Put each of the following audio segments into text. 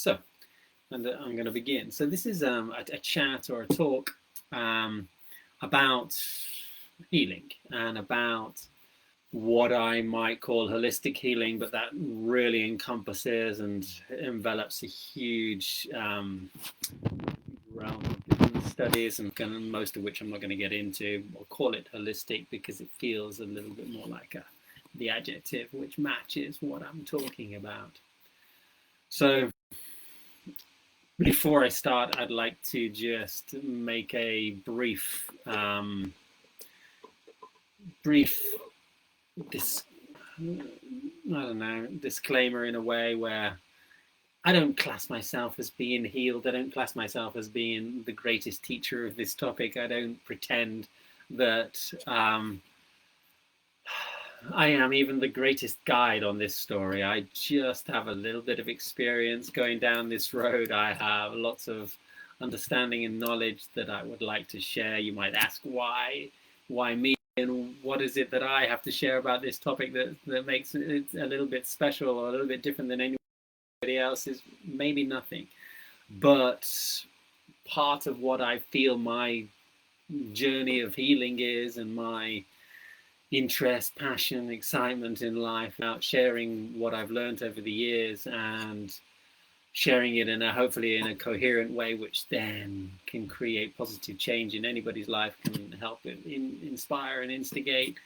So, and I'm going to begin. So this is a chat or a talk about healing and about what I might call holistic healing, but that really encompasses and envelops a huge realm of different studies, and most of which I'm not going to get into. I'll call it holistic because it feels a little bit more like the adjective which matches what I'm talking about. So before I start, I'd like to just make a brief dis- I don't know, disclaimer in a way where I don't class myself as being healed. I don't class myself as being the greatest teacher of this topic. I don't pretend that I am even the greatest guide on this story. I just have a little bit of experience going down this road. I have lots of understanding and knowledge that I would like to share. You might ask why me, and what is it that I have to share about this topic that makes it a little bit special or a little bit different than anybody else? Is maybe nothing. But part of what I feel my journey of healing is, and my interest, passion, excitement in life, about sharing what I've learned over the years and sharing it hopefully in a coherent way, which then can create positive change in anybody's life, can help inspire and instigate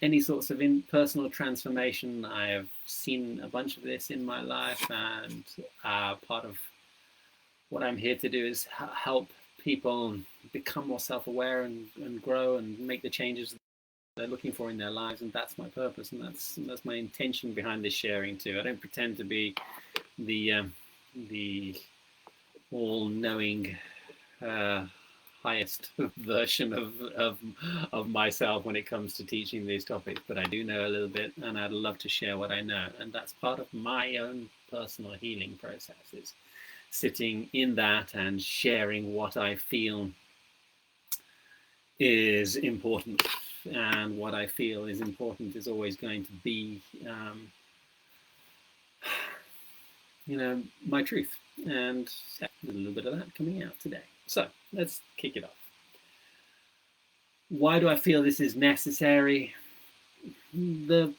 any sorts of personal transformation. I have seen a bunch of this in my life, and part of what I'm here to do is help people become more self-aware and grow and make the changes they're looking for in their lives. And that's my purpose, and that's my intention behind this sharing too. I don't pretend to be the all-knowing highest version of myself when it comes to teaching these topics, but I do know a little bit, and I'd love to share what I know. And that's part of my own personal healing processes, sitting in that and sharing what I feel is important. And what I feel is important is always going to be my truth. And yeah, a little bit of that coming out today. So let's kick it off. Why do I feel this is necessary? The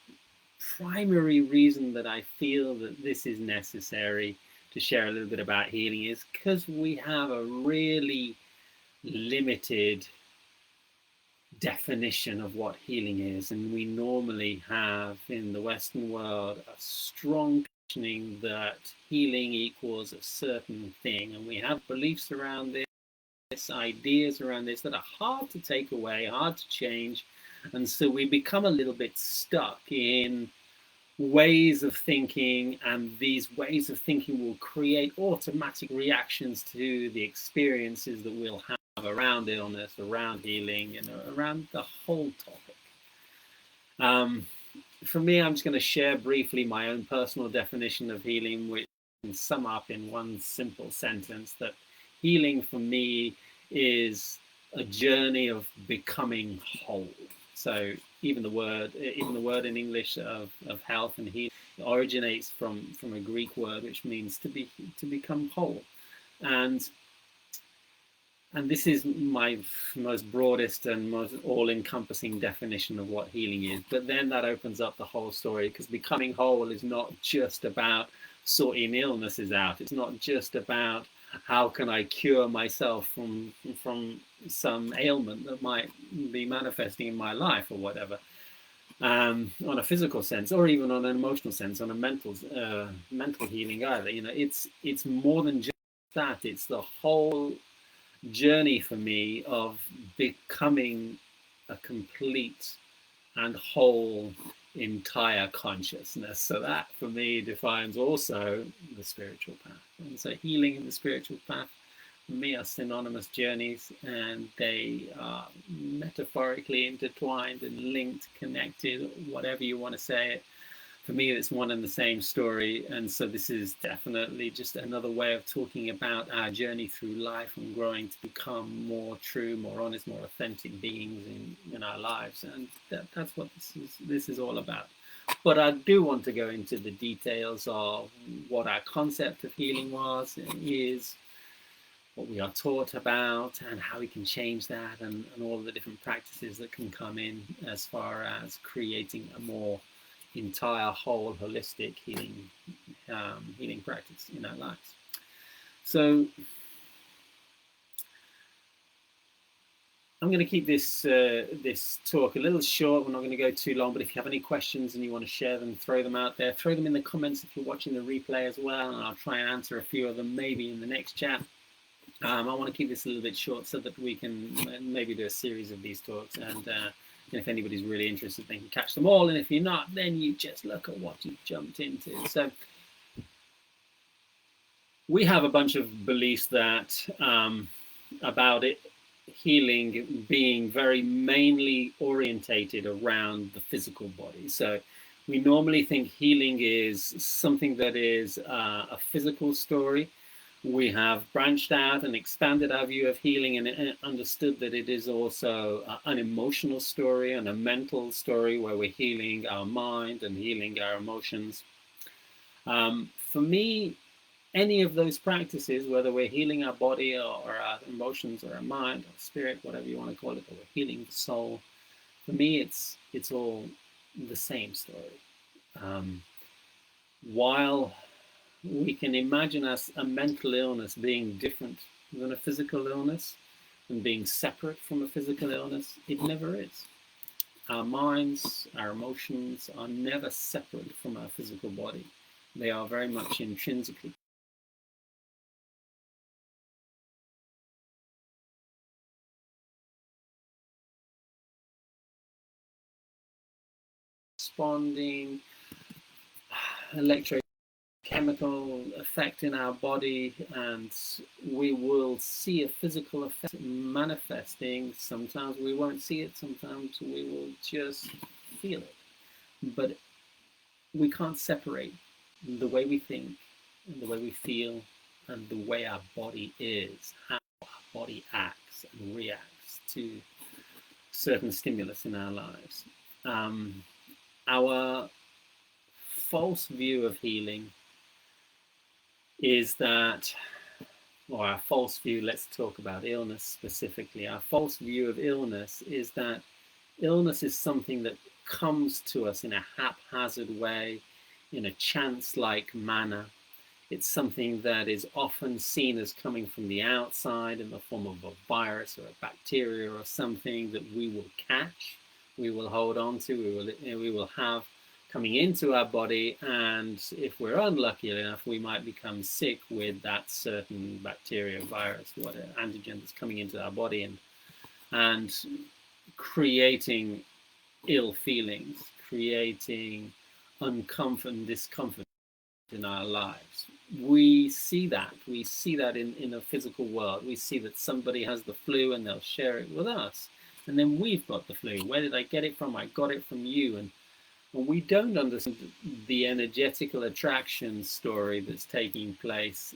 primary reason that I feel that this is necessary to share a little bit about healing is because we have a really limited definition of what healing is, and we normally have in the Western world a strong conditioning that healing equals a certain thing, and we have beliefs around this, ideas around this that are hard to take away, hard to change, and so we become a little bit stuck in ways of thinking, and these ways of thinking will create automatic reactions to the experiences that we'll have around illness, around healing, and around the whole topic. For me, I'm just going to share briefly my own personal definition of healing, which can sum up in one simple sentence: that healing for me is a journey of becoming whole. So even the word in English of health and healing originates from a Greek word which means to become whole. And this is my most broadest and most all-encompassing definition of what healing is. But then that opens up the whole story, because becoming whole is not just about sorting illnesses out. It's not just about how can I cure myself from some ailment that might be manifesting in my life or whatever, on a physical sense, or even on an emotional sense, on a mental healing either. It's more than just that. It's the whole journey for me of becoming a complete and whole entire consciousness. So that for me defines also the spiritual path. And so healing and the spiritual path for me are synonymous journeys, and they are metaphorically intertwined and linked, connected, whatever you want to say it. For me, it's one and the same story. And so this is definitely just another way of talking about our journey through life and growing to become more true, more honest, more authentic beings in our lives. And that's what this is all about. But I do want to go into the details of what our concept of healing is, what we are taught about, and how we can change that, and all the different practices that can come in as far as creating a more entire, whole, holistic healing practice in our lives. So I'm going to keep this talk a little short. We're not going to go too long, but if you have any questions and you want to share them, throw them out there. Throw them in the comments if you're watching the replay as well, and I'll try and answer a few of them maybe in the next chat. I want to keep this a little bit short so that we can maybe do a series of these talks, and if anybody's really interested, they can catch them all, and if you're not, then you just look at what you jumped into. So we have a bunch of beliefs that about it, healing being very mainly orientated around the physical body. So we normally think healing is something that is a physical story. We have branched out and expanded our view of healing and understood that it is also an emotional story and a mental story where we're healing our mind and healing our emotions. For me, any of those practices, whether we're healing our body or our emotions or our mind or spirit, whatever you want to call it, or we're healing the soul, for me, it's all the same story. While we can imagine a mental illness being different than a physical illness and being separate from a physical illness, it never is. Our minds, our emotions are never separate from our physical body. They are very much intrinsically responding, electrochemical effect in our body, and we will see a physical effect manifesting. Sometimes we won't see it, sometimes we will just feel it. But we can't separate the way we think and the way we feel and the way our body is, how our body acts and reacts to certain stimulus in our lives. Our false view of healing is that, or our false view, let's talk about illness specifically. Our false view of illness is that illness is something that comes to us in a haphazard way, in a chance-like manner. It's something that is often seen as coming from the outside in the form of a virus or a bacteria or something that we will catch, we will hold on to, we will have coming into our body, and if we're unlucky enough, we might become sick with that certain bacteria, virus, whatever antigen that's coming into our body and creating ill feelings, creating uncomfort and discomfort in our lives. We see that in the physical world. We see that somebody has the flu and they'll share it with us, and then we've got the flu. Where did I get it from? I got it from you. And we don't understand the energetical attraction story that's taking place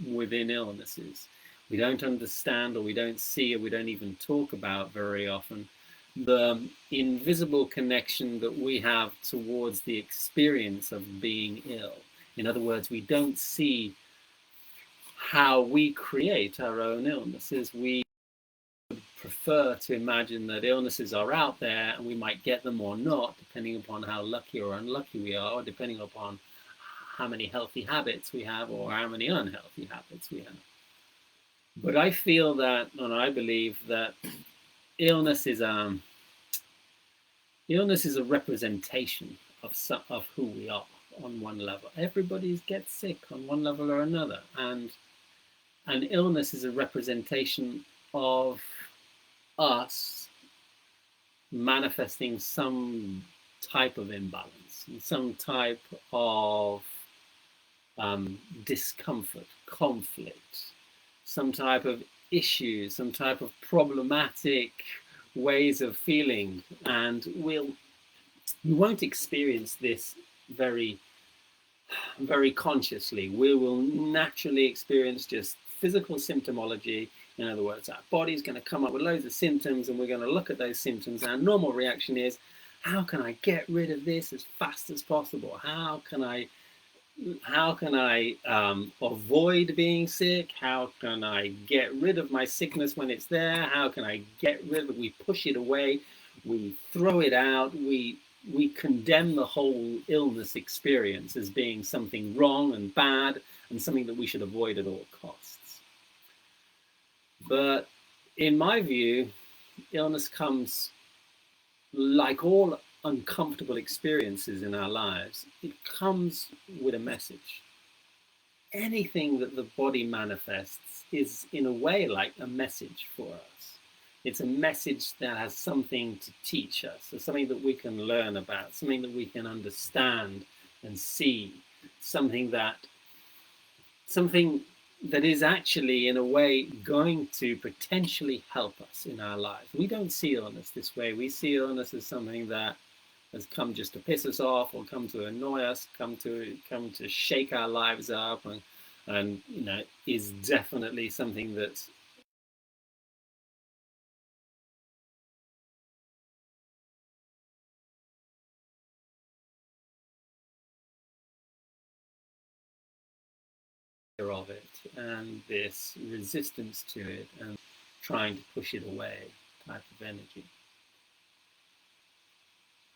within illnesses. We don't understand, or we don't see, or we don't even talk about very often the invisible connection that we have towards the experience of being ill. In other words, we don't see how we create our own illnesses. We prefer to imagine that illnesses are out there and we might get them or not, depending upon how lucky or unlucky we are, or depending upon how many healthy habits we have or how many unhealthy habits we have. But I feel that, and I believe that illness is a representation of who we are on one level. Everybody gets sick on one level or another, and illness is a representation of us manifesting some type of imbalance, some type of discomfort, conflict, some type of issues, some type of problematic ways of feeling, and we won't experience this very consciously. We will naturally experience just physical symptomology. In other words, our body's going to come up with loads of symptoms, and we're going to look at those symptoms. Our normal reaction is, how can I get rid of this as fast as possible? How can I avoid being sick? How can I get rid of my sickness when it's there? How can I get rid of it? We push it away, we throw it out, we condemn the whole illness experience as being something wrong and bad and something that we should avoid at all costs. But in my view, illness comes, like all uncomfortable experiences in our lives, it comes with a message. Anything that the body manifests is in a way like a message for us. It's a message that has something to teach us, or something that we can learn about, something that we can understand and see, something that is actually in a way going to potentially help us in our lives. We don't see illness this way. We see illness as something that has come just to piss us off, or come to annoy us, come to shake our lives up, and is definitely something that's of it, and this resistance to it, and trying to push it away type of energy.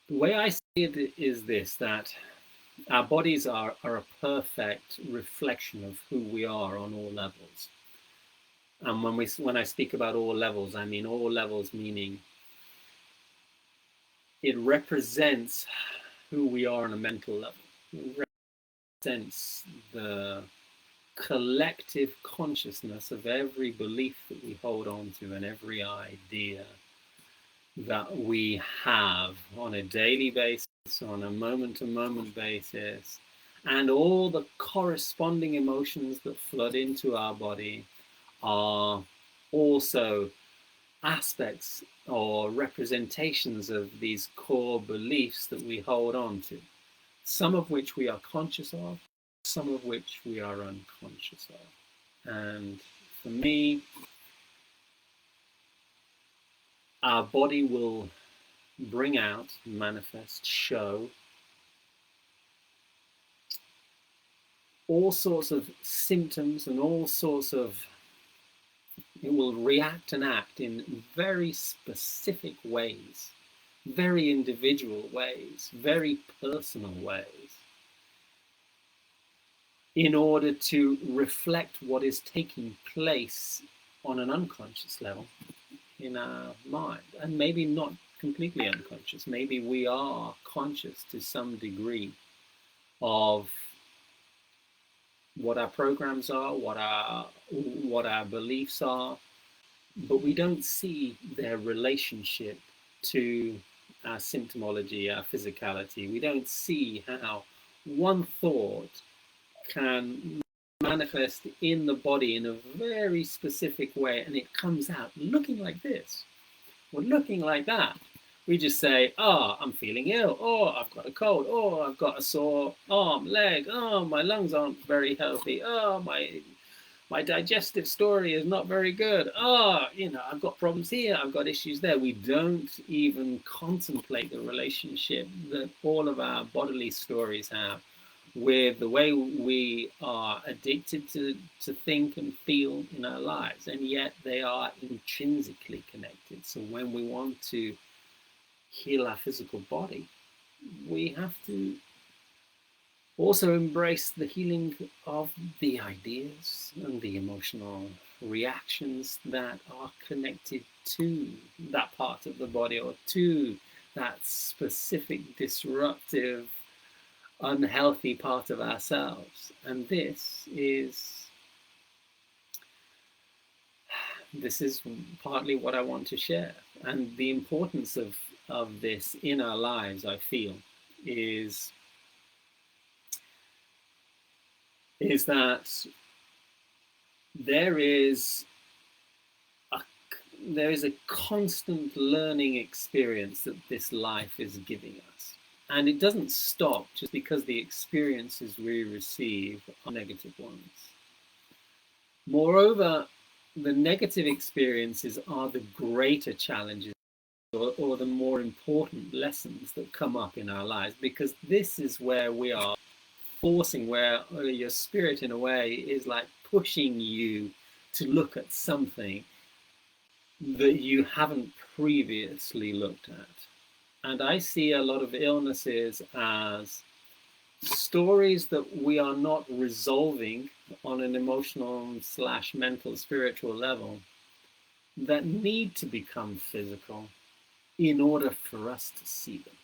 The way I see it is this, that our bodies are a perfect reflection of who we are on all levels. And when I speak about all levels, I mean all levels meaning it represents who we are on a mental level. It represents the collective consciousness of every belief that we hold on to and every idea that we have on a daily basis, on a moment-to-moment basis, and all the corresponding emotions that flood into our body are also aspects or representations of these core beliefs that we hold on to, some of which we are conscious of, some of which we are unconscious of. And for me, our body will bring out, manifest, show all sorts of symptoms and all sorts of, it will react and act in very specific ways, very individual ways, very personal ways, in order to reflect what is taking place on an unconscious level in our mind. And maybe not completely unconscious. Maybe we are conscious to some degree of what our programs are, what our beliefs are, but we don't see their relationship to our symptomology, our physicality. We don't see how one thought can manifest in the body in a very specific way, and it comes out looking like this or looking like that. We just say, oh, I'm feeling ill, oh, I've got a cold, oh, I've got a sore arm, leg, oh, my lungs aren't very healthy, oh, my digestive story is not very good, oh, I've got problems here, I've got issues there. We don't even contemplate the relationship that all of our bodily stories have with the way we are addicted to think and feel in our lives, and yet they are intrinsically connected. So when we want to heal our physical body, we have to also embrace the healing of the ideas and the emotional reactions that are connected to that part of the body, or to that specific disruptive, unhealthy part of ourselves. And this is partly what I want to share. And the importance of this in our lives, I feel, is that there is a constant learning experience that this life is giving us. And it doesn't stop just because the experiences we receive are negative ones. Moreover, the negative experiences are the greater challenges or the more important lessons that come up in our lives, because this is where we are forcing, where your spirit in a way is like pushing you to look at something that you haven't previously looked at. And I see a lot of illnesses as stories that we are not resolving on an emotional / mental, spiritual level that need to become physical in order for us to see them,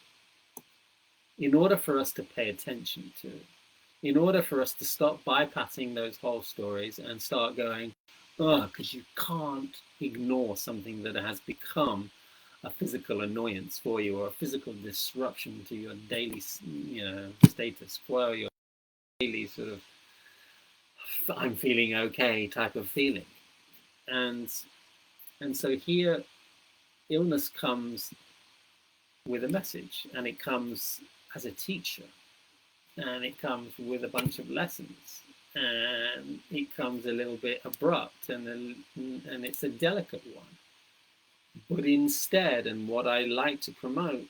in order for us to pay attention to it, in order for us to stop bypassing those whole stories and start going, oh, because you can't ignore something that has become a physical annoyance for you, or a physical disruption to your daily, status quo, your daily sort of I'm feeling okay type of feeling. And so here illness comes with a message, and it comes as a teacher, and it comes with a bunch of lessons, and it comes a little bit abrupt, and it's a delicate one. But instead, and what I like to promote,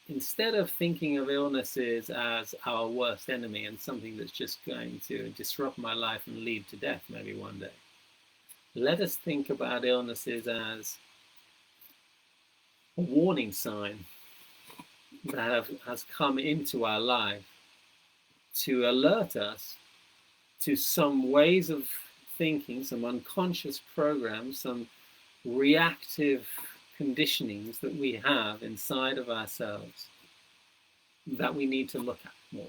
instead of thinking of illnesses as our worst enemy and something that's just going to disrupt my life and lead to death maybe one day, let us think about illnesses as a warning sign that has come into our life to alert us to some ways of thinking, some unconscious programs, some reactive conditionings that we have inside of ourselves that we need to look at more.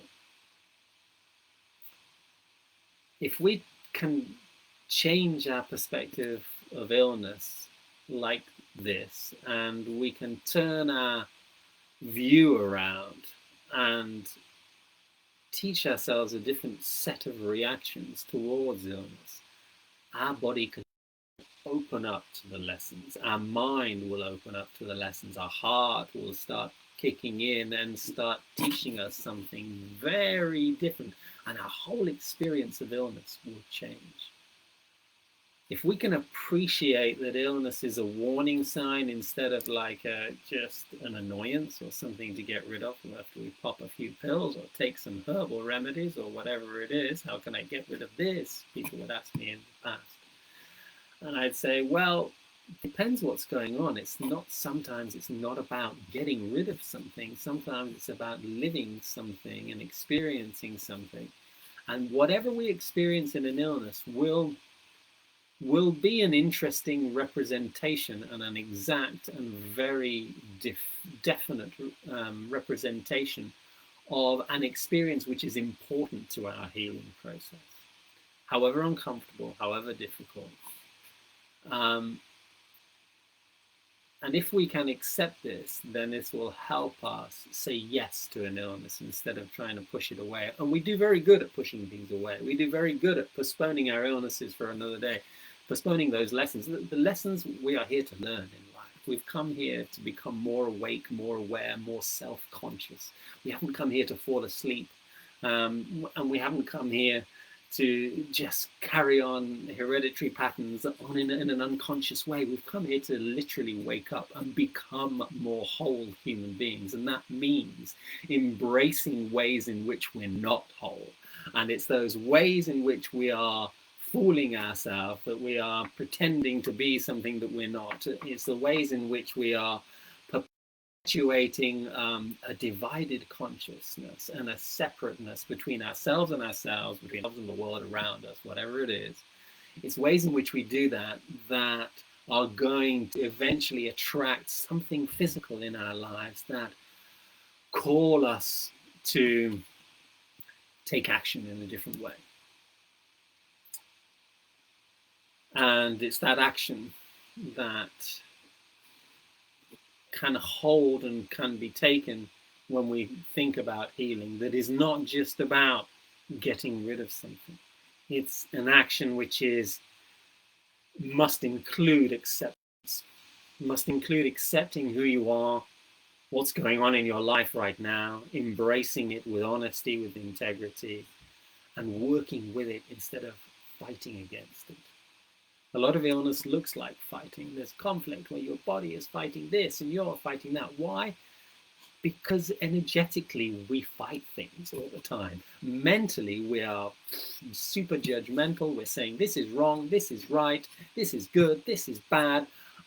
If we can change our perspective of illness like this, and we can turn our view around and teach ourselves a different set of reactions towards illness, our body can open up to the lessons, our mind will open up to the lessons, our heart will start kicking in and start teaching us something very different, and our whole experience of illness will change. If we can appreciate that illness is a warning sign instead of like just an annoyance or something to get rid of after we pop a few pills or take some herbal remedies or whatever it is, how can I get rid of this? People would ask me in the past. And I'd say, well, it depends what's going on. Sometimes it's not about getting rid of something. Sometimes it's about living something and experiencing something. And whatever we experience in an illness will be an interesting representation and an exact and very definite representation of an experience which is important to our healing process, however uncomfortable, however difficult. And if we can accept this, then this will help us say yes to an illness instead of trying to push it away. And we do very good at pushing things away. We do very good at postponing our illnesses for another day, postponing those lessons. The lessons we are here to learn in life. We've come here to become more awake, more aware, more self-conscious. We haven't come here to fall asleep. And we haven't come here to just carry on hereditary patterns on in an unconscious way. We've come here to literally wake up and become more whole human beings. And that means embracing ways in which we're not whole. And it's those ways in which we are fooling ourselves, that we are pretending to be something that we're not. It's the ways in which we are perpetuating a divided consciousness and a separateness between ourselves and ourselves, between ourselves and the world around us, whatever it is. It's ways in which we do that that are going to eventually attract something physical in our lives that call us to take action in a different way. And it's that action that can hold and can be taken when we think about healing, that is not just about getting rid of something. It's an action which must include acceptance, must include accepting who you are, what's going on in your life right now, embracing it with honesty, with integrity, and working with it instead of fighting against it. A lot of illness looks like fighting. There's conflict where your body is fighting this and you're fighting that. Why? Because energetically we fight things all the time. Mentally, we are super judgmental. We're saying this is wrong, this is right, this is good, this is bad.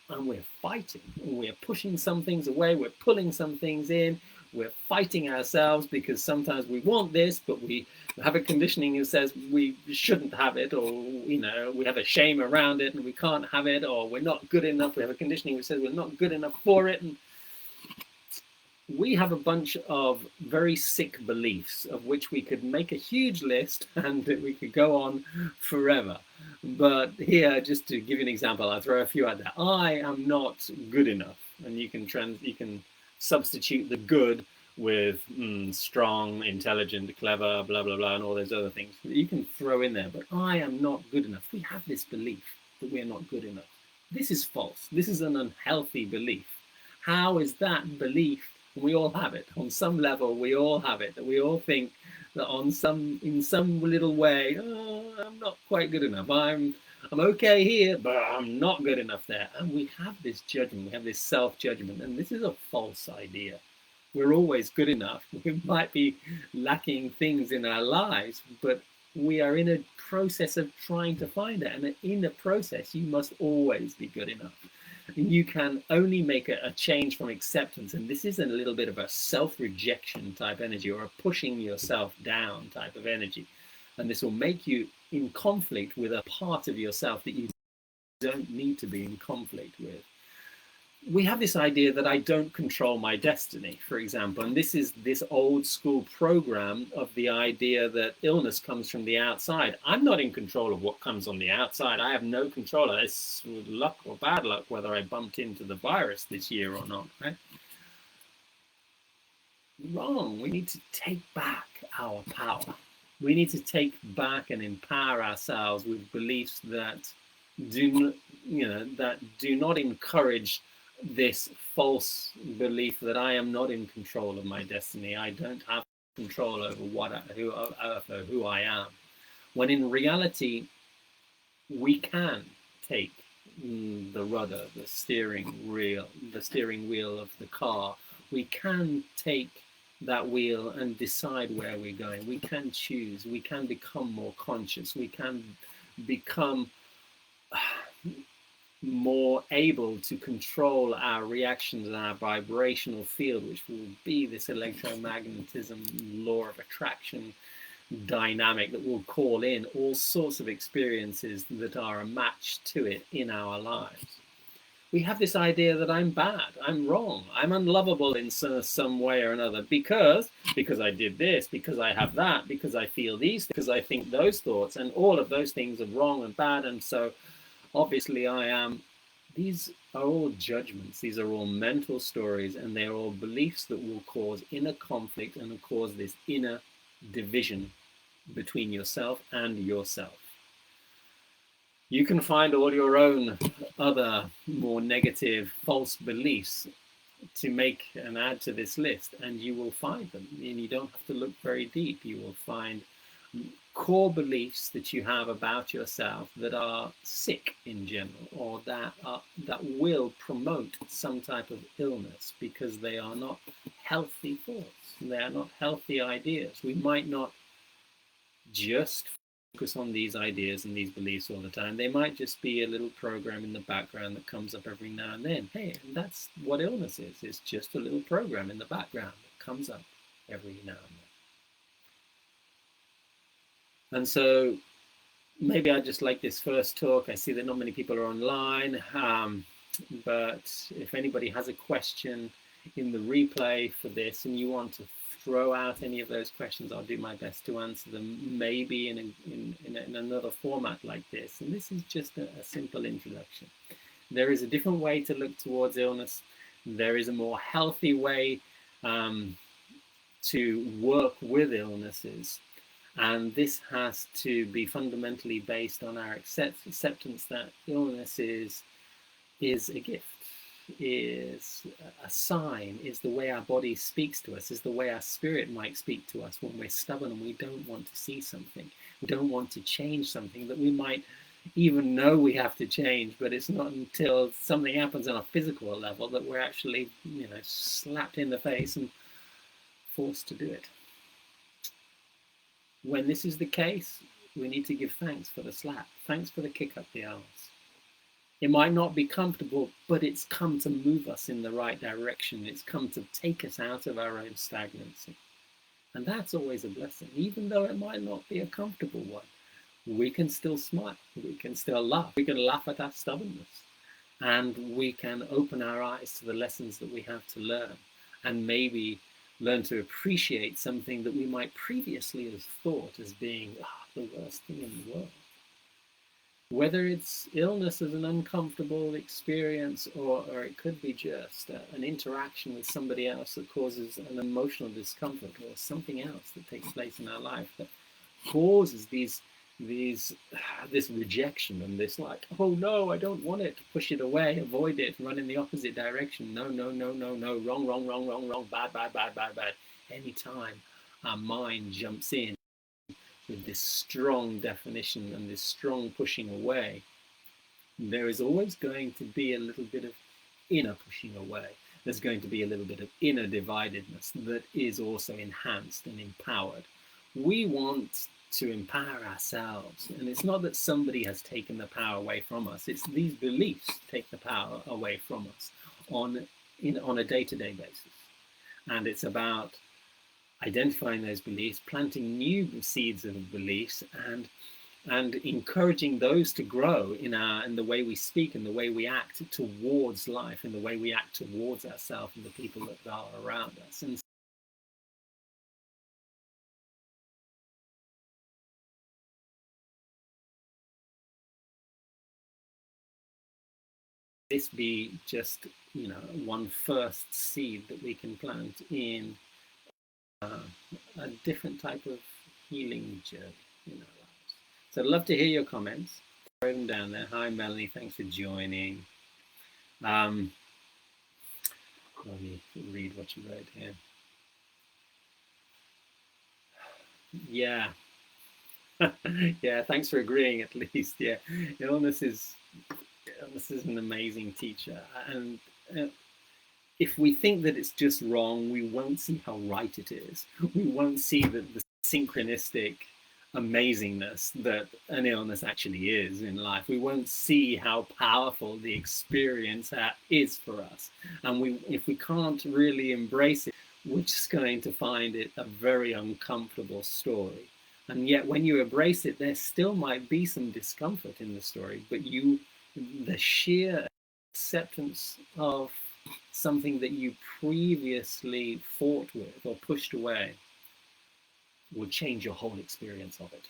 And we're fighting. We're pushing some things away, we're pulling some things in, we're fighting ourselves because sometimes we want this, but we have a conditioning that says we shouldn't have it, or we have a shame around it and we can't have it, or we're not good enough. We have a conditioning that says we're not good enough for it. And we have a bunch of very sick beliefs of which we could make a huge list and we could go on forever. But here, just to give you an example, I'll throw a few out there. I am not good enough. And you can substitute the good with strong, intelligent, clever, blah, blah, blah, and all those other things that you can throw in there. But I am not good enough. We have this belief that we're not good enough. This is false. This is an unhealthy belief. How is that belief? We all have it on some level. We all have it. That we all think that in some little way, oh, I'm not quite good enough. I'm okay here, but I'm not good enough there. And we have this judgment. We have this self-judgment, and this is a false idea. We're always good enough. We might be lacking things in our lives, but we are in a process of trying to find it. And in the process, you must always be good enough. You can only make a change from acceptance, and this is a little bit of a self-rejection type energy, or a pushing yourself down type of energy, and this will make you in conflict with a part of yourself that you don't need to be in conflict with. We have this idea that I don't control my destiny, for example, and this is this old school program of the idea that illness comes from the outside. I'm not in control of what comes on the outside. I have no control. It's luck or bad luck whether I bumped into the virus this year or not, right? Wrong. We need to take back our power. We need to take back and empower ourselves with beliefs that do not encourage this false belief that I am not in control of my destiny. I don't have control over who I am. When in reality, we can take the rudder, the steering wheel of the car. We can take that wheel and decide where we're going. We can choose. We can become more conscious. We can become more able to control our reactions and our vibrational field, which will be this electromagnetism, law of attraction dynamic that will call in all sorts of experiences that are a match to it in our lives. We have this idea that I'm bad, I'm wrong, I'm unlovable in some way or another because I did this, because I have that, because I feel these, because I think those thoughts, and all of those things are wrong and bad, and so obviously I am. These are all judgments, these are all mental stories, and they're all beliefs that will cause inner conflict and cause this inner division between yourself and yourself. You can find all your own other more negative false beliefs to make and add to this list, and you will find them, and you don't have to look very deep. You will find core beliefs that you have about yourself that are sick in general, or that will promote some type of illness, because they are not healthy thoughts, they are not healthy ideas. We might not just focus on these ideas and these beliefs all the time. They might just be a little program in the background that comes up every now and then. Hey, and that's what illness is. It's just a little program in the background that comes up every now and then. And so maybe I just like this first talk. I see that not many people are online, but if anybody has a question in the replay for this and you want to throw out any of those questions, I'll do my best to answer them, maybe in another format like this. And this is just a simple introduction. There is a different way to look towards illness. There is a more healthy way to work with illnesses. And this has to be fundamentally based on our acceptance that illness is a gift, is a sign, is the way our body speaks to us, is the way our spirit might speak to us when we're stubborn and we don't want to see something, we don't want to change something that we might even know we have to change, but it's not until something happens on a physical level that we're actually, slapped in the face and forced to do it. When this is the case, we need to give thanks for the slap. Thanks for the kick up the arse. It might not be comfortable, but it's come to move us in the right direction. It's come to take us out of our own stagnancy. And that's always a blessing, even though it might not be a comfortable one. We can still smile. We can still laugh. We can laugh at our stubbornness. And we can open our eyes to the lessons that we have to learn, and maybe learn to appreciate something that we might previously have thought as being the worst thing in the world. Whether it's illness as an uncomfortable experience, or it could be just an interaction with somebody else that causes an emotional discomfort, or something else that takes place in our life that causes this rejection and this like, oh no, I don't want it, push it away, avoid it, run in the opposite direction. No, wrong, bad. Anytime our mind jumps in with this strong definition and this strong pushing away, there is always going to be a little bit of inner pushing away. There's going to be a little bit of inner dividedness that is also enhanced and empowered. We want to empower ourselves, and it's not that somebody has taken the power away from us. It's these beliefs take the power away from us on a day-to-day basis. And it's about identifying those beliefs, planting new seeds of beliefs, and encouraging those to grow in the way we speak, in the way we act towards life, in the way we act towards ourselves and the people that are around us. And this be just, one first seed that we can plant in a different type of healing journey in our lives. So I'd love to hear your comments. Throw them down there. Hi, Melanie. Thanks for joining. Let me read what you wrote here. Yeah. Yeah, thanks for agreeing at least. Yeah, illness is an amazing teacher. And if we think that it's just wrong, we won't see how right it is. We won't see the synchronistic amazingness that an illness actually is in life. We won't see how powerful the experience is for us. And if we can't really embrace it, we're just going to find it a very uncomfortable story. And yet when you embrace it, there still might be some discomfort in the story, but the sheer acceptance of something that you previously fought with or pushed away will change your whole experience of it.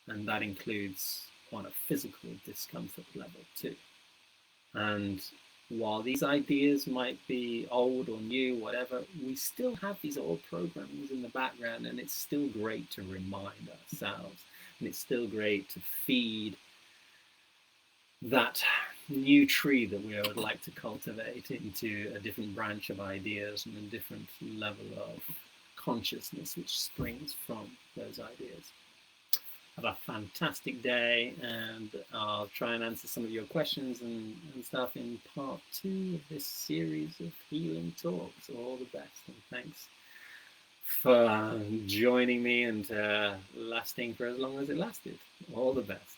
And that includes on a physical discomfort level too. And while these ideas might be old or new, whatever, we still have these old programmings in the background, and it's still great to remind ourselves, and it's still great to feed that new tree that we would like to cultivate into a different branch of ideas and a different level of consciousness which springs from those ideas. Have a fantastic day, and I'll try and answer some of your questions and stuff in part 2 of this series of healing talks. All the best, and thanks for joining me and lasting for as long as it lasted. All the best.